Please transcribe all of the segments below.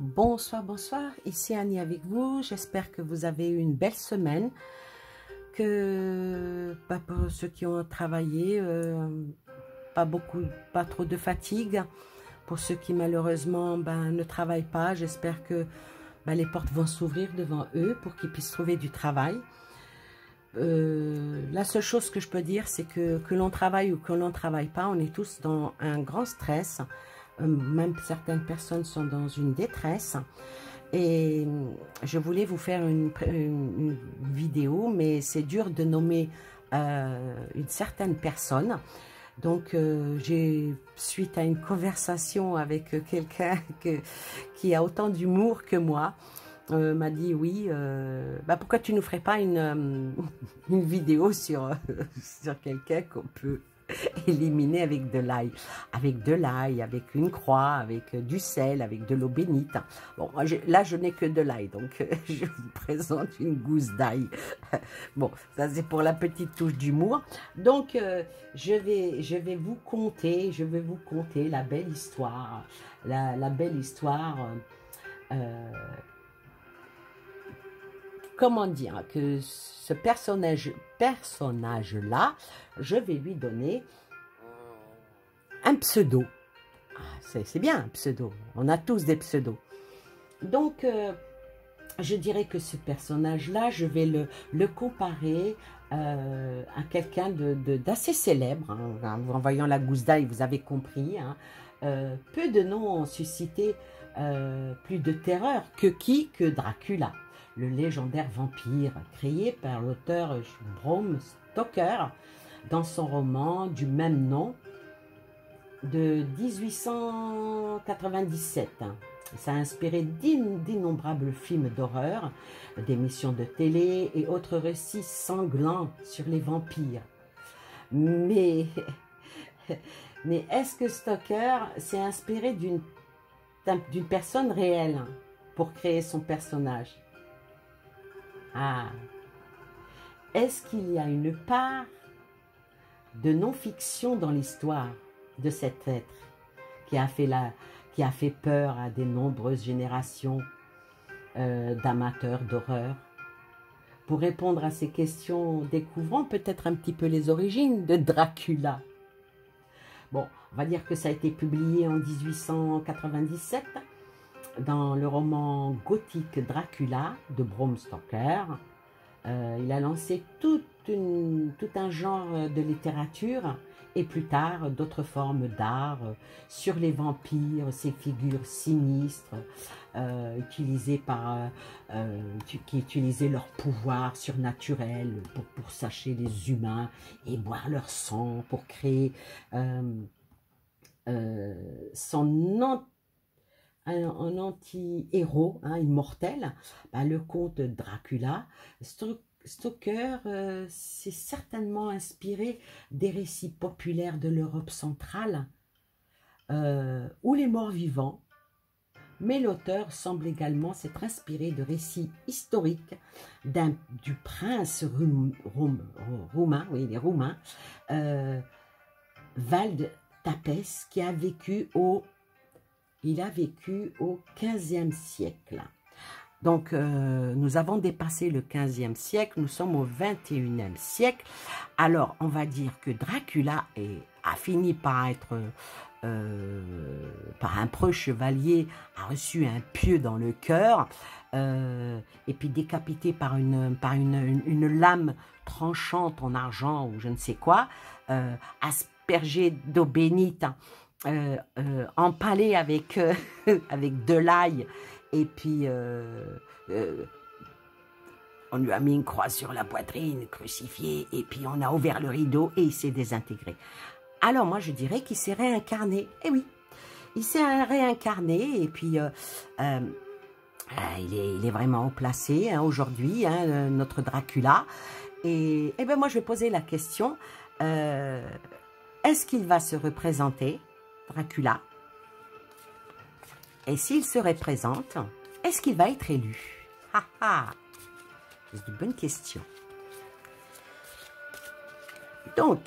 Bonsoir, bonsoir, ici Annie avec vous. J'espère que vous avez eu une belle semaine, que pour ceux qui ont travaillé, pas trop de fatigue. Pour ceux qui malheureusement ne travaillent pas, j'espère que les portes vont s'ouvrir devant eux pour qu'ils puissent trouver du travail. La seule chose que je peux dire, c'est que l'on travaille ou que l'on ne travaille pas, on est tous dans un grand stress. Même certaines personnes sont dans une détresse. Et je voulais vous faire une vidéo, mais c'est dur de nommer une certaine personne. Donc, suite à une conversation avec quelqu'un qui a autant d'humour que moi, m'a dit oui, pourquoi tu nous ferais pas une vidéo sur quelqu'un qu'on peut éliminer avec de l'ail, avec une croix, avec du sel, avec de l'eau bénite. Bon, là je n'ai que de l'ail, donc je vous présente une gousse d'ail. Bon, ça c'est pour la petite touche d'humour. Donc je vais vous conter la belle histoire, la belle histoire. Comment dire, que ce personnage-là, je vais lui donner un pseudo. C'est bien un pseudo, on a tous des pseudos. Donc, je dirais que ce personnage-là, je vais le comparer à quelqu'un d'assez célèbre. Hein. En voyant la gousse d'ail, vous avez compris. Hein. Peu de noms ont suscité plus de terreur que Dracula, le légendaire vampire créé par l'auteur Bram Stoker dans son roman du même nom de 1897. Ça a inspiré d'innombrables films d'horreur, d'émissions de télé et autres récits sanglants sur les vampires. Mais est-ce que Stoker s'est inspiré d'une personne réelle pour créer son personnage? Ah, est-ce qu'il y a une part de non-fiction dans l'histoire de cet être qui a fait peur à de nombreuses générations d'amateurs d'horreur? Pour répondre à ces questions, découvrons peut-être un petit peu les origines de Dracula. Bon, on va dire que ça a été publié en 1897 dans le roman gothique Dracula de Bram Stoker. Il a lancé tout un genre de littérature et plus tard d'autres formes d'art sur les vampires, ces figures sinistres qui utilisaient leur pouvoir surnaturel pour sacher les humains et boire leur sang pour créer un anti-héros, hein, immortel, le comte Dracula. Stoker s'est certainement inspiré des récits populaires de l'Europe centrale ou les morts vivants, mais l'auteur semble également s'être inspiré de récits historiques du prince roumain, oui, les Roumains, Vald Tapes, qui a vécu au XVe siècle. Donc, nous avons dépassé le XVe siècle, nous sommes au XXIe siècle. Alors, on va dire que Dracula a fini par être, par un preux chevalier, a reçu un pieu dans le cœur, et puis décapité par une lame tranchante en argent ou je ne sais quoi, aspergé d'eau bénite, empalé avec de l'ail, et puis on lui a mis une croix sur la poitrine, crucifié, et puis on a ouvert le rideau et il s'est désintégré. Alors moi je dirais qu'il s'est réincarné. Eh oui, il s'est réincarné, et puis il est vraiment haut placé, hein, aujourd'hui, hein, notre Dracula. Et ben moi je vais poser la question, est-ce qu'il va se représenter, Dracula? Et s'il se représente, est-ce qu'il va être élu? C'est une bonne question. Donc,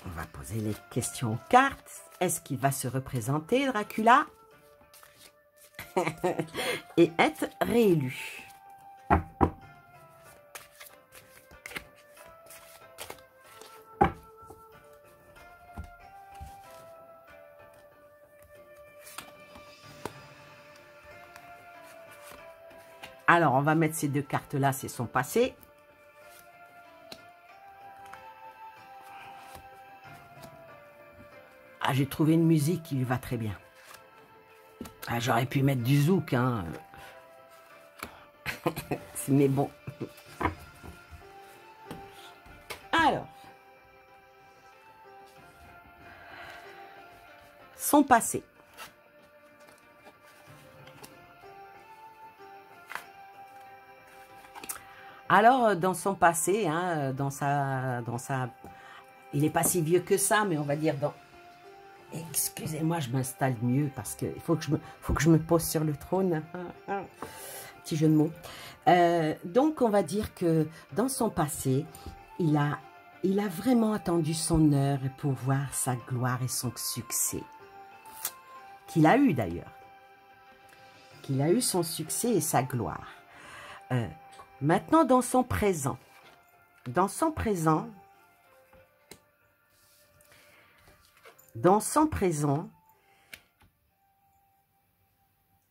on va poser les questions aux cartes. Est-ce qu'il va se représenter, Dracula? et être réélu. Alors, on va mettre ces deux cartes-là, c'est son passé. Ah, j'ai trouvé une musique qui lui va très bien. Ah, j'aurais pu mettre du zouk, hein. Mais bon. Alors. Son passé. Alors, dans son passé, hein, dans sa... Il n'est pas si vieux que ça, mais on va dire dans... Excusez-moi, je m'installe mieux parce qu'il faut que je me pose sur le trône. Petit jeu de mots. Donc, on va dire que dans son passé, il a vraiment attendu son heure pour voir sa gloire et son succès. Qu'il a eu d'ailleurs. Qu'il a eu son succès et sa gloire. Maintenant, dans son présent. Dans son présent,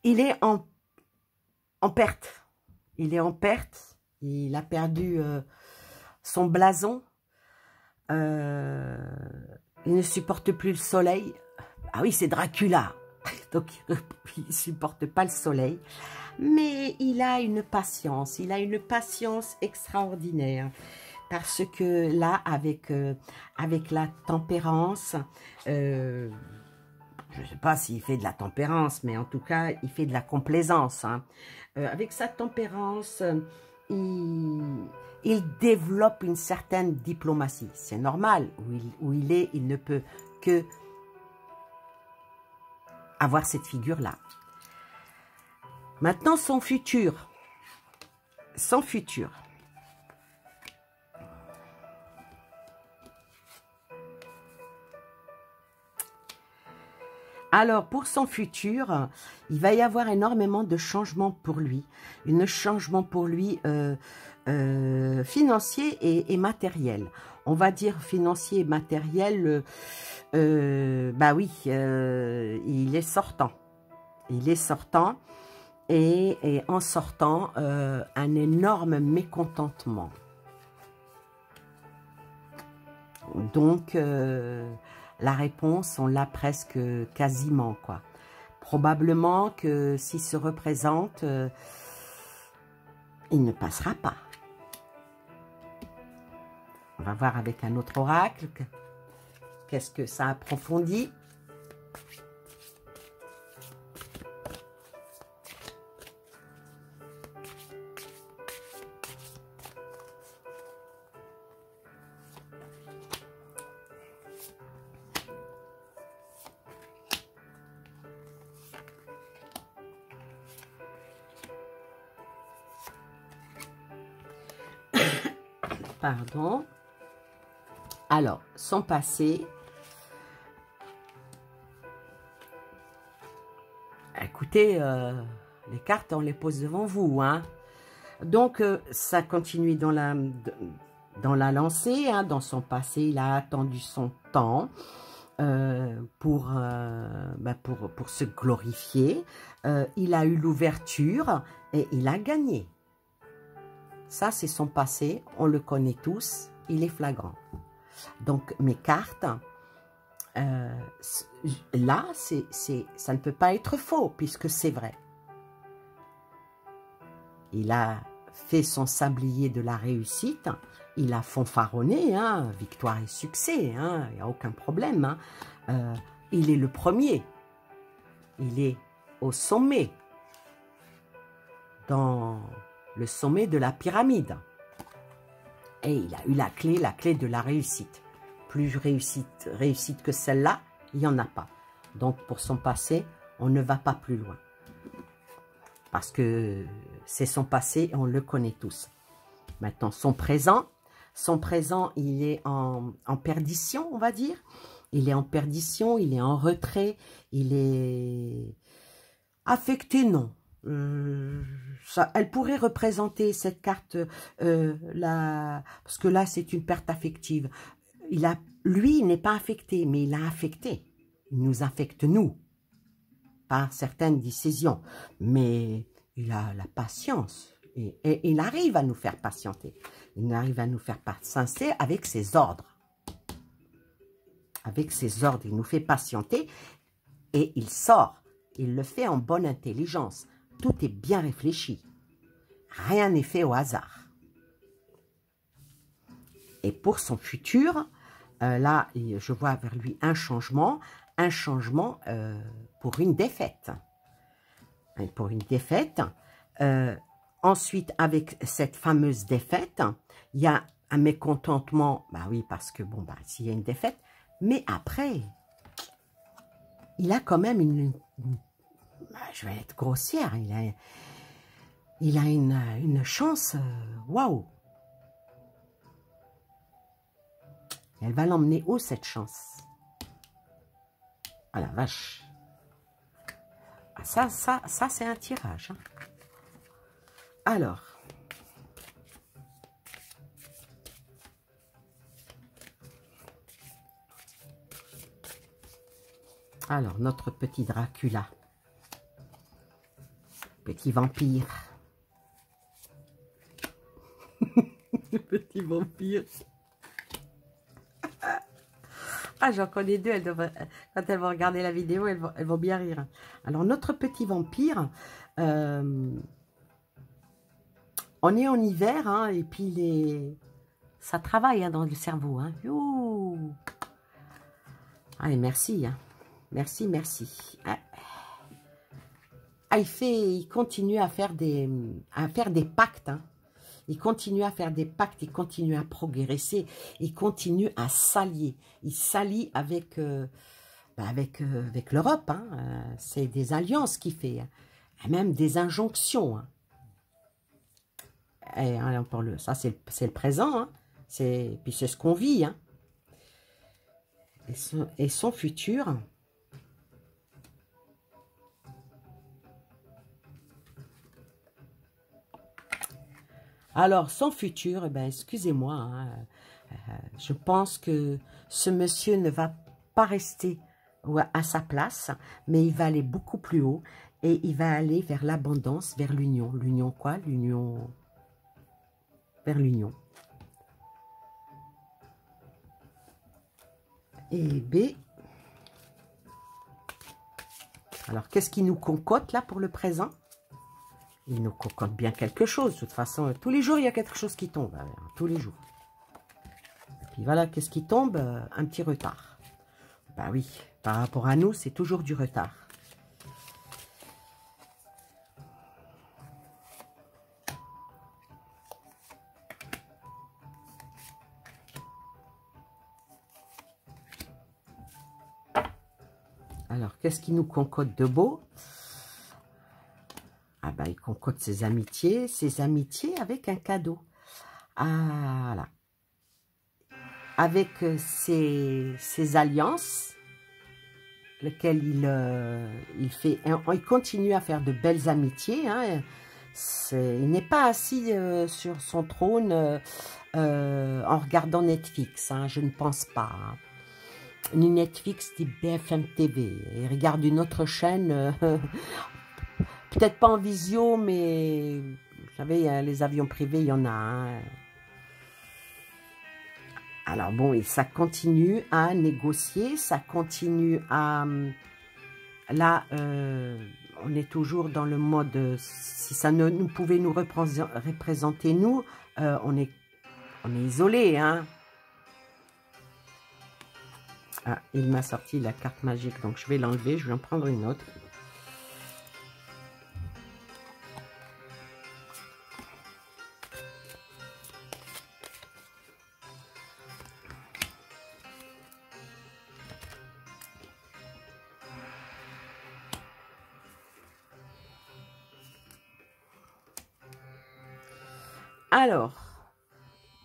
il est en perte. Il est en perte. Il a perdu son blason. Il ne supporte plus le soleil. Ah oui, c'est Dracula. Donc, il ne supporte pas le soleil. Mais il a une patience. Il a une patience extraordinaire. Parce que là, avec la tempérance, je ne sais pas s'il fait de la tempérance, mais en tout cas, il fait de la complaisance. Hein. Avec sa tempérance, il développe une certaine diplomatie. C'est normal. Où il est, il ne peut que avoir cette figure-là. Maintenant, son futur. Son futur. Alors, pour son futur, il va y avoir énormément de changements pour lui. Un changement pour lui financier et matériel. On va dire financier et matériel, bah oui, il est sortant. Il est sortant et en sortant, un énorme mécontentement. Donc, la réponse, on l'a presque quasiment, quoi. Probablement que s'il se représente, il ne passera pas. On va voir avec un autre oracle. Qu'est-ce que ça approfondit? Pardon. Alors, son passé. Écoutez, les cartes, on les pose devant vous. Hein. Donc, ça continue dans la lancée. Hein. Dans son passé, il a attendu son temps pour se glorifier. Il a eu l'ouverture et il a gagné. Ça, c'est son passé, on le connaît tous, il est flagrant. Donc, mes cartes, là, ça ne peut pas être faux, puisque c'est vrai. Il a fait son sablier de la réussite, il a fanfaronné, hein, victoire et succès, hein, il n'y a aucun problème. Hein. Il est le premier, il est au sommet, dans le sommet de la pyramide. Et il a eu la clé de la réussite. Plus réussite que celle-là, il n'y en a pas. Donc, pour son passé, on ne va pas plus loin. Parce que c'est son passé et on le connaît tous. Maintenant, son présent, il est en perdition, on va dire. Il est en perdition, il est en retrait, il est... Affecté, non. Elle pourrait représenter cette carte, parce que là, c'est une perte affective. Lui, il n'est pas affecté, mais il a affecté. Il nous affecte, nous, par certaines décisions. Mais il a la patience. Et il arrive à nous faire patienter. Il arrive à nous faire patienter avec ses ordres. Avec ses ordres, il nous fait patienter et il sort. Il le fait en bonne intelligence. Tout est bien réfléchi. Rien n'est fait au hasard. Et pour son futur, là, je vois vers lui un changement pour une défaite. Pour une défaite. Ensuite, avec cette fameuse défaite, il y a un mécontentement. Bah oui, parce que, bon, bah, s'il y a une défaite. Mais après, il a quand même je vais être grossière, il a une chance, waouh. Elle va l'emmener où, cette chance? Ah la vache. Ah, ça c'est un tirage. Hein. Alors, notre petit Dracula. Petit vampire. Petit vampire. Ah, j'en connais deux. Quand elles vont regarder la vidéo, elles vont bien rire. Alors, notre petit vampire, on est en hiver, hein, et puis ça travaille hein, dans le cerveau. Hein. Allez, merci. Hein. Merci, merci. Ah, il continue à faire des pactes. Hein. Il continue à faire des pactes, il continue à progresser, il continue à s'allier. Il s'allie avec, avec l'Europe. Hein. C'est des alliances qu'il fait, hein. Même des injonctions. Hein. Et, hein, ça, c'est le présent. Hein. Puis c'est ce qu'on vit. Hein. Et son futur... Alors, son futur, eh ben, excusez-moi, hein, je pense que ce monsieur ne va pas rester à sa place, mais il va aller beaucoup plus haut et il va aller vers l'abondance, vers l'union. L'union quoi? L'union... Vers l'union. Et B. Alors, qu'est-ce qui nous concocte là pour le présent? Il nous concocte bien quelque chose. De toute façon, tous les jours, il y a quelque chose qui tombe. Hein, tous les jours. Et puis voilà, qu'est-ce qui tombe? Un petit retard. Ben oui, par rapport à nous, c'est toujours du retard. Alors, qu'est-ce qui nous concocte de beau? Ah ben, il concocte ses amitiés avec un cadeau. Ah, voilà. Avec ses alliances, lesquelles il continue à faire de belles amitiés. Hein. Il n'est pas assis sur son trône en regardant Netflix. Hein, je ne pense pas. Hein. Ni Netflix, ni BFM TV. Il regarde une autre chaîne... Peut-être pas en visio, mais vous savez, les avions privés, il y en a. Hein. Alors bon, et ça continue à négocier, ça continue à... Là, on est toujours dans le mode... Si ça ne nous pouvait nous représenter, nous, on est isolé. Hein. Ah, il m'a sorti la carte magique, donc je vais l'enlever, je vais en prendre une autre. Alors,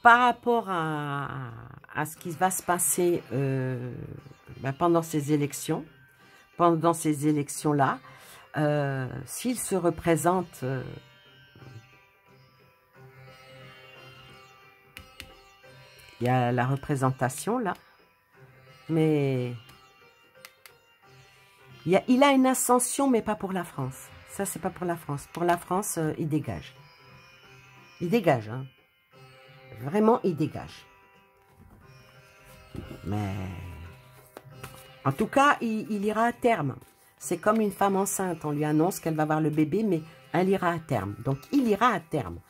par rapport à ce qui va se passer pendant ces élections-là, s'il se représente... il y a la représentation, là. Mais... il a une ascension, mais pas pour la France. Ça, c'est pas pour la France. Pour la France, il dégage. Il dégage, hein. Vraiment, il dégage. Mais... en tout cas, il ira à terme. C'est comme une femme enceinte. On lui annonce qu'elle va avoir le bébé, mais elle ira à terme. Donc, il ira à terme.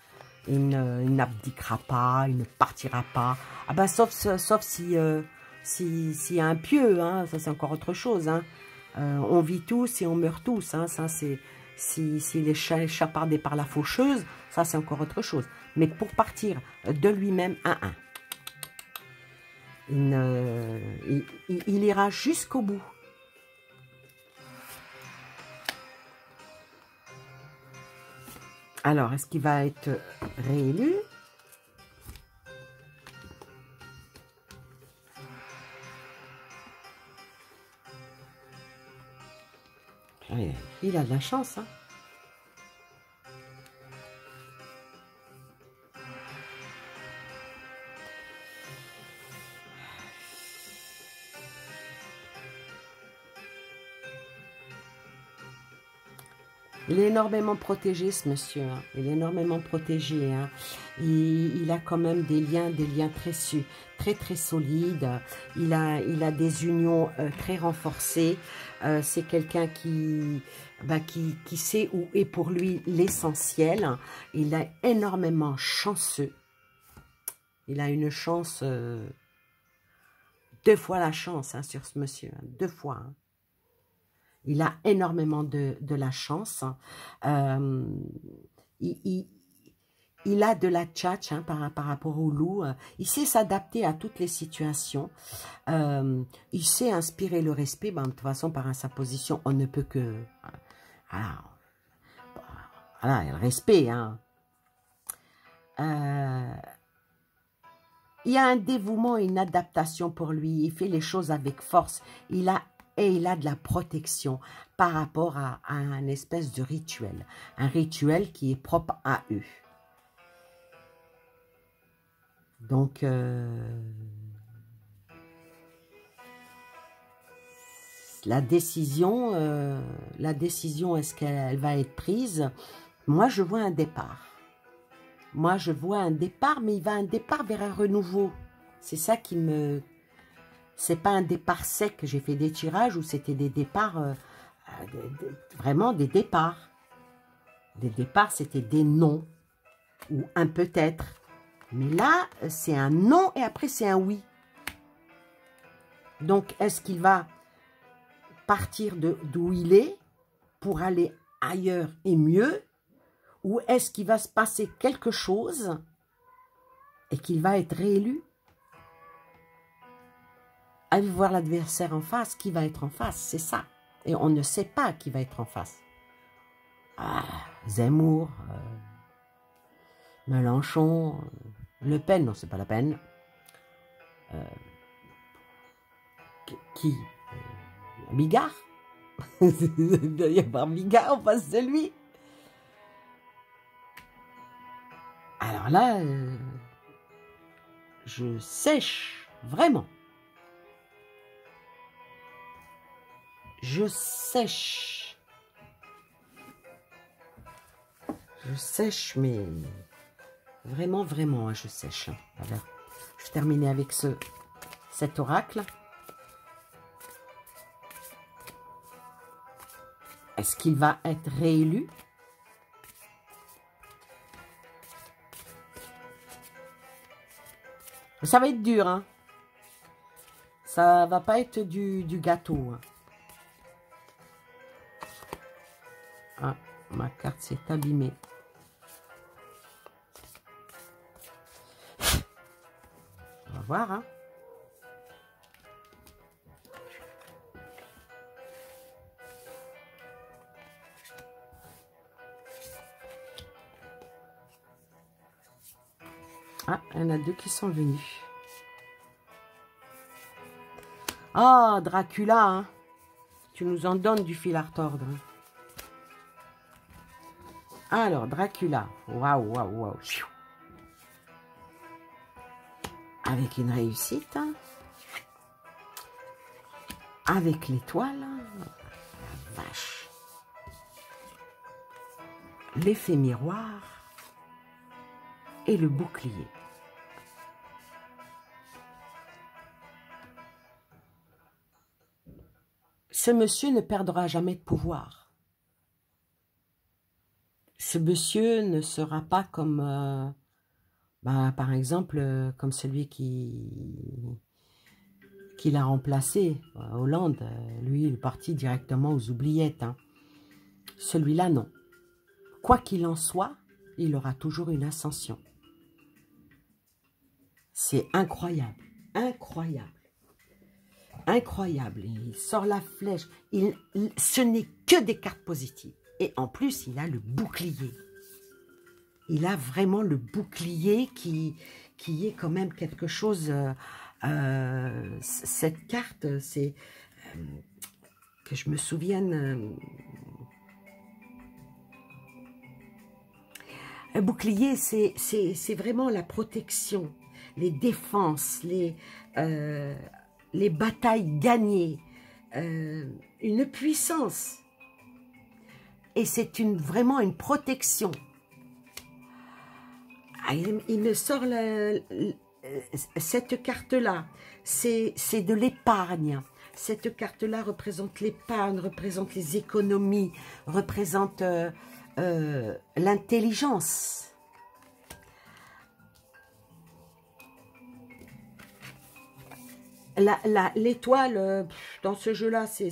Il n'abdiquera pas, il ne partira pas. Ah ben, sauf si y a un pieux, hein, ça c'est encore autre chose. Hein. On vit tous et on meurt tous. Hein, ça c'est s'il est chapardé par la faucheuse, ça c'est encore autre chose. Mais pour partir de lui-même, il ira jusqu'au bout. Alors, est-ce qu'il va être réélu? Il a de la chance, hein. Il est énormément protégé, ce monsieur. Hein. Il est énormément protégé. Hein. Il a quand même des liens très solides. Il a des unions très renforcées. C'est quelqu'un qui sait où est pour lui l'essentiel. Il est énormément chanceux. Il a une chance, 2 fois la chance, hein, sur ce monsieur. Hein, 2 fois. Hein. Il a énormément de la chance. Il a de la tchatch, hein, par rapport au loup. Il sait s'adapter à toutes les situations. Il sait inspirer le respect. Ben, de toute façon, par sa position, on ne peut que... Voilà, le respect. Hein. Il y a un dévouement et une adaptation pour lui. Il fait les choses avec force. Il a de la protection par rapport à un espèce de rituel. Un rituel qui est propre à eux. Donc, la décision, est-ce qu'elle va être prise? Moi, je vois un départ. Moi, je vois un départ, mais il va un départ vers un renouveau. C'est ça qui me... C'est pas un départ sec. J'ai fait des tirages où c'était des départs, vraiment des départs. Des départs, c'était des non ou un peut-être. Mais là, c'est un non et après, c'est un oui. Donc, est-ce qu'il va partir d'où il est pour aller ailleurs et mieux? Ou est-ce qu'il va se passer quelque chose et qu'il va être réélu? Allez voir l'adversaire en face, qui va être en face, c'est ça. Et on ne sait pas qui va être en face. Ah, Zemmour, Mélenchon, Le Pen, non, c'est pas la peine. Qui Bigard. Il doit y avoir Bigard en face de lui. Alors là, je sèche, vraiment. Je sèche. Je sèche, mais vraiment, vraiment, je sèche. Voilà. Je vais terminer avec cet oracle. Est-ce qu'il va être réélu? Ça va être dur, hein. Ça va pas être du gâteau. Hein. Ah, ma carte s'est abîmée. On va voir, hein. Ah, il y en a 2 qui sont venus. Ah, Dracula, hein. Tu nous en donnes du fil à retordre. Hein. Alors, Dracula. Waouh, waouh, waouh. Avec une réussite. Avec l'étoile. La vache. L'effet miroir. Et le bouclier. Ce monsieur ne perdra jamais de pouvoir. Ce monsieur ne sera pas comme, par exemple, comme celui qui l'a remplacé, Hollande. Lui, il est parti directement aux oubliettes. Hein. Celui-là, non. Quoi qu'il en soit, il aura toujours une ascension. C'est incroyable, incroyable. Incroyable, il sort la flèche, ce n'est que des cartes positives. Et en plus, il a le bouclier. Il a vraiment le bouclier qui est quand même quelque chose... cette carte, c'est... que je me souvienne... un bouclier, c'est vraiment la protection, les défenses, les batailles gagnées, une puissance. Et c'est vraiment une protection. Ah, il me sort cette carte-là. C'est de l'épargne. Cette carte-là représente l'épargne, représente les économies, représente l'intelligence. L'étoile, dans ce jeu-là, c'est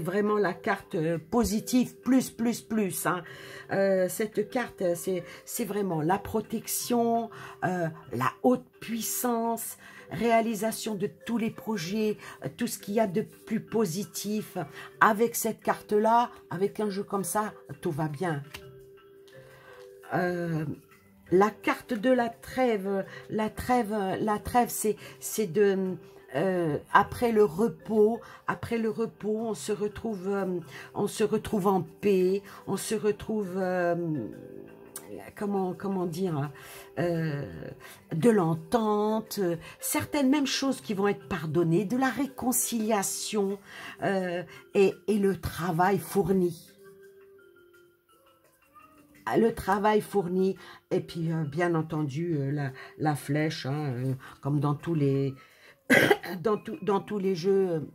vraiment la carte positive, plus. Hein. Cette carte, c'est vraiment la protection, la haute puissance, réalisation de tous les projets, tout ce qu'il y a de plus positif. Avec cette carte-là, avec un jeu comme ça, tout va bien. La carte de la trêve, c'est de... après le repos, on se retrouve en paix, on se retrouve, comment dire, de l'entente, certaines mêmes choses qui vont être pardonnées, de la réconciliation et le travail fourni. Le travail fourni, et puis bien entendu la flèche, hein, comme dans tous les dans tous les jeux,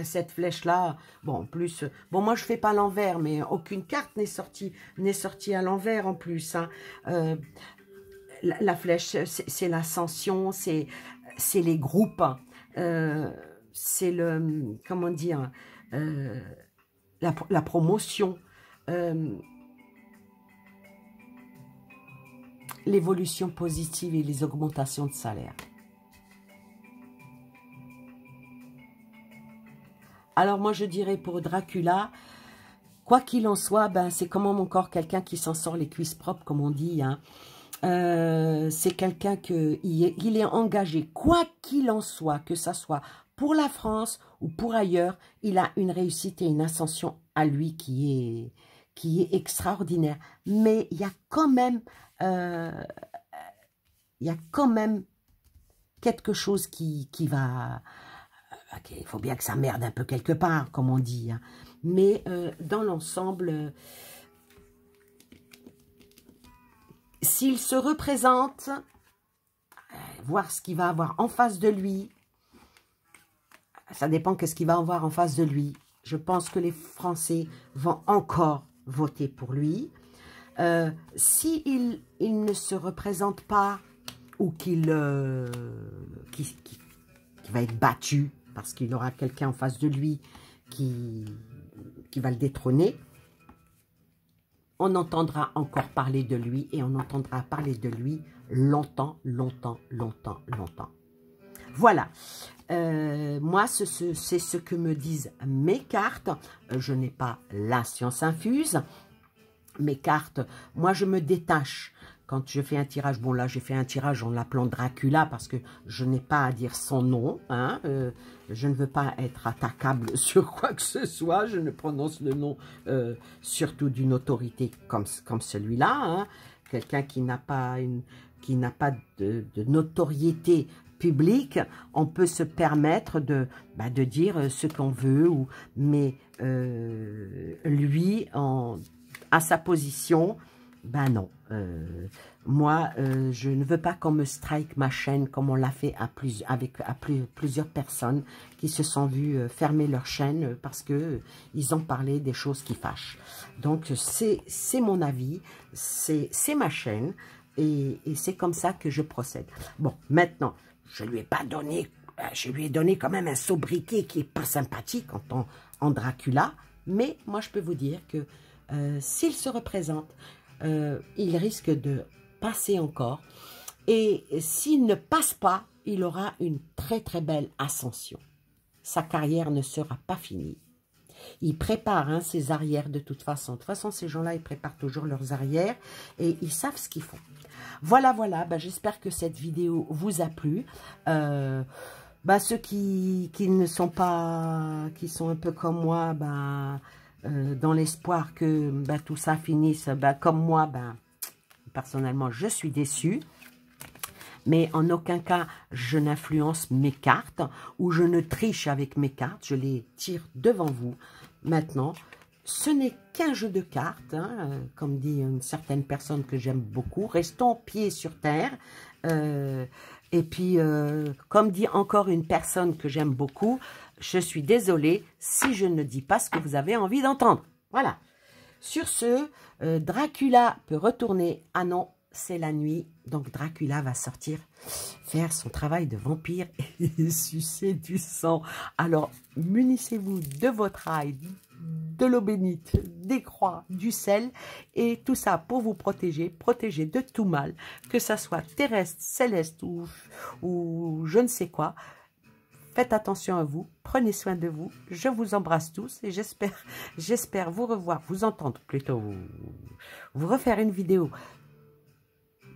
cette flèche là, bon en plus, bon moi je fais pas l'envers, mais aucune carte n'est sortie à l'envers en plus. Hein. La flèche, c'est l'ascension, c'est les groupes, c'est le, comment dire, la promotion. L'évolution positive et les augmentations de salaire. Alors moi je dirais pour Dracula, quoi qu'il en soit, ben, c'est comme encore quelqu'un qui s'en sort les cuisses propres, comme on dit. Hein. C'est quelqu'un il est engagé, quoi qu'il en soit, que ça soit pour la France ou pour ailleurs, il a une réussite et une ascension à lui qui est extraordinaire. Mais il y a quand même... quelque chose qui va... Il faut bien que ça merde un peu quelque part, comme on dit. Hein. Mais dans l'ensemble, s'il se représente, voir ce qu'il va avoir en face de lui, ça dépend de ce qu'il va avoir en face de lui. Je pense que les Français vont encore voter pour lui. S'il ne se représente pas ou qu'il va être battu parce qu'il aura quelqu'un en face de lui qui va le détrôner, on entendra encore parler de lui et on entendra parler de lui longtemps. Voilà. Moi, c'est ce que me disent mes cartes. Je n'ai pas la science infuse. Mes cartes, moi je me détache quand je fais un tirage, bon là j'ai fait un tirage en l'appelant Dracula parce que je n'ai pas à dire son nom, hein, je ne veux pas être attaquable sur quoi que ce soit, je ne prononce le nom surtout d'une autorité comme celui-là, hein, quelqu'un qui n'a pas de notoriété publique, on peut se permettre de dire ce qu'on veut, mais lui, à sa position, non. Moi, je ne veux pas qu'on me strike ma chaîne comme on l'a fait avec plusieurs personnes qui se sont vues fermer leur chaîne parce que ils ont parlé des choses qui fâchent. Donc, c'est mon avis, c'est ma chaîne et c'est comme ça que je procède. Bon, maintenant, je lui ai pas donné, je lui ai donné quand même un sobriquet qui est pas sympathique en Dracula, mais moi, je peux vous dire que s'il se représente, il risque de passer encore. Et s'il ne passe pas, il aura une très très belle ascension. Sa carrière ne sera pas finie. Il prépare ses arrières de toute façon. De toute façon, ces gens-là, ils préparent toujours leurs arrières et ils savent ce qu'ils font. Voilà, voilà. J'espère que cette vidéo vous a plu. Ceux qui ne sont pas, qui sont un peu comme moi, dans l'espoir que tout ça finisse, comme moi, personnellement, je suis déçue. Mais en aucun cas, je n'influence mes cartes ou je ne triche avec mes cartes. Je les tire devant vous. Maintenant, ce n'est qu'un jeu de cartes, hein, comme dit une certaine personne que j'aime beaucoup. Restons pieds sur terre. Et puis, comme dit encore une personne que j'aime beaucoup, je suis désolée si je ne dis pas ce que vous avez envie d'entendre. Voilà. Sur ce, Dracula peut retourner. Ah non, c'est la nuit. Donc, Dracula va sortir faire son travail de vampire et sucer du sang. Alors, munissez-vous de votre ail, de l'eau bénite, des croix, du sel et tout ça pour vous protéger de tout mal, que ça soit terrestre, céleste ou je ne sais quoi. Faites attention à vous, prenez soin de vous, je vous embrasse tous et j'espère vous revoir, vous entendre plutôt, vous refaire une vidéo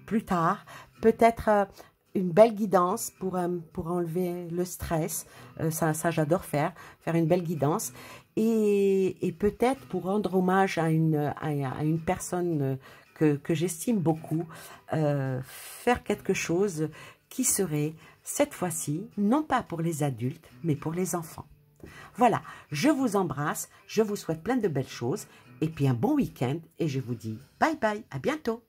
plus tard, peut-être une belle guidance pour enlever le stress, ça j'adore faire une belle guidance et peut-être pour rendre hommage à une personne que j'estime beaucoup, faire quelque chose qui serait cette fois-ci, non pas pour les adultes, mais pour les enfants. Voilà, je vous embrasse, je vous souhaite plein de belles choses, et puis un bon week-end, et je vous dis bye bye, à bientôt.